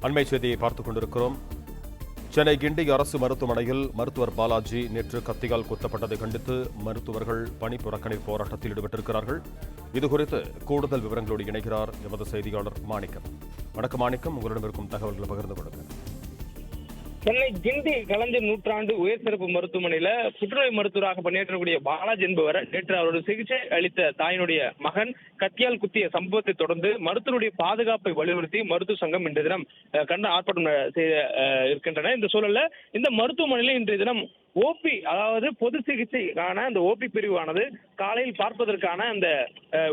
அண்மை செய்தியை பார்த்துக் கொண்டிருக்கிறோம். சென்னை கிண்டி அரசு மருத்துவமனையில் மருத்துவர் பாலாஜி நேற்று கத்தியால் குத்தப்பட்டதை கண்டித்து மருத்துவர்கள் பணி புறக்கணிப்பு போராட்டத்தில் ஈடுபட்டிருக்கிறார்கள். இதுகுறித்து கூடுதல் விவரங்களோடு இணைகிறார் எமது செய்தியாளர் மாணிக்கம். வணக்கம் மாணிக்கம், உங்களிடம் இருக்கும் தகவல்களை பகிர்ந்து கொடுங்க. சென்னை கிண்டி கலைஞர் நூற்றாண்டு உயர் சிறப்பு மருத்துவமனையில புற்றுநோய் மருத்துவராக பணியாற்றக்கூடிய பாலாஜி என்பவர் நேற்று அவருடைய சிகிச்சை அளித்த தாயினுடைய மகன் கத்தியால் குத்திய சம்பவத்தை தொடர்ந்து மருத்துவருடைய பாதுகாப்பை வலியுறுத்தி மருத்துவ சங்கம் இன்றைய தினம் கண்டன ஆர்ப்பாட்டம் செய்ய இருக்கின்றன. இந்த சூழல்ல இந்த மருத்துவமனையில இன்றைய தினம் ஓபி, அதாவது பொது சிகிச்சைக்கான அந்த ஓபி பிரிவானது காலையில் பார்ப்பதற்கான அந்த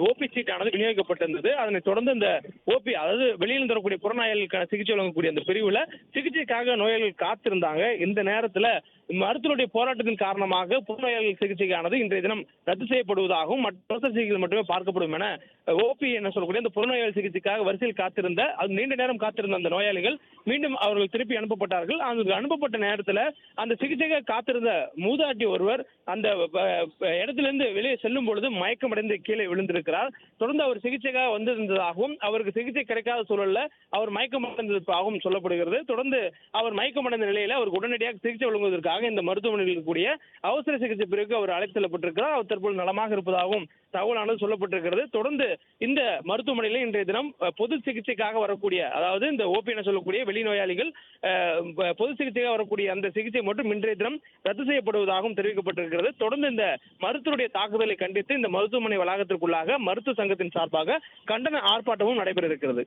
ஓபி சீட் ஆனது விநியோகிக்கப்பட்டிருந்தது. அதனைத் தொடர்ந்து இந்த ஓபி, அதாவது வெளியில் தரக்கூடிய புறநோயாளிகளுக்கான சிகிச்சை வழங்கக்கூடிய அந்த பிரிவுல சிகிச்சைக்காக நோயாளிகள் காத்திருந்தாங்க. இந்த நேரத்துல மருத்துவருடைய போராட்டத்தின் காரணமாக புறநோயாளிகள் சிகிச்சைக்கானது இன்றைய தினம் ரத்து செய்யப்படுவதாகவும் மற்ற சிகிச்சைகள் மட்டுமே பார்க்கப்படும் என ஓபி என்ன சொல்லக்கூடிய அந்த புறநோயாளி சிகிச்சைக்காக வரிசையில் காத்திருந்த, அது நீண்ட நேரம் காத்திருந்த அந்த நோயாளிகள் மீண்டும் அவர்கள் திருப்பி அனுப்பப்பட்டார்கள். அந்த அனுப்பப்பட்ட நேரத்தில் அந்த சிகிச்சைக்காக காத்திருந்த மூதாட்டி ஒருவர் அந்த இடத்திலிருந்து வெளியே செல்லும் பொழுது மயக்கமடைந்து கீழே விழுந்திருக்கிறார். தொடர்ந்து அவர் சிகிச்சைக்காக வந்திருந்ததாகவும் அவருக்கு சிகிச்சை கிடைக்காத சூழல்ல அவர் மயக்கமடைந்ததாகவும் சொல்லப்படுகிறது. தொடர்ந்து அவர் மயக்கமடைந்த நிலையில அவருக்கு உடனடியாக சிகிச்சை வழங்குவதற்காக இந்த மருத்துவமனையில் இருக்கக்கூடிய அவசர சிகிச்சை பிரிவுக்கு அவர் அழைத்து செல்லப்பட்டிருக்கிறார். அவர் தற்போது நலமாக இருப்பதாகவும் தகவலானது சொல்லப்பட்டிருக்கிறது. தொடர்ந்து இந்த மருத்துவமனையில் இன்றைய தினம் பொது சிகிச்சைக்காக வரக்கூடிய, அதாவது இந்த ஓபி என சொல்லக்கூடிய வெளிநோயாளிகள் பொது சிகிச்சைக்காக வரக்கூடிய அந்த சிகிச்சை மட்டும் இன்றைய தினம் ரத்து செய்யப்படுவதாகவும் தெரிவிக்கப்பட்டிருக்கிறது. தொடர்ந்து இந்த மருத்துவருடைய தாக்குதலை கண்டித்து இந்த மருத்துவமனை வளாகத்திற்குள்ளாக மருத்துவ சங்கத்தின் சார்பாக கண்டன ஆர்ப்பாட்டமும் நடைபெற இருக்கிறது.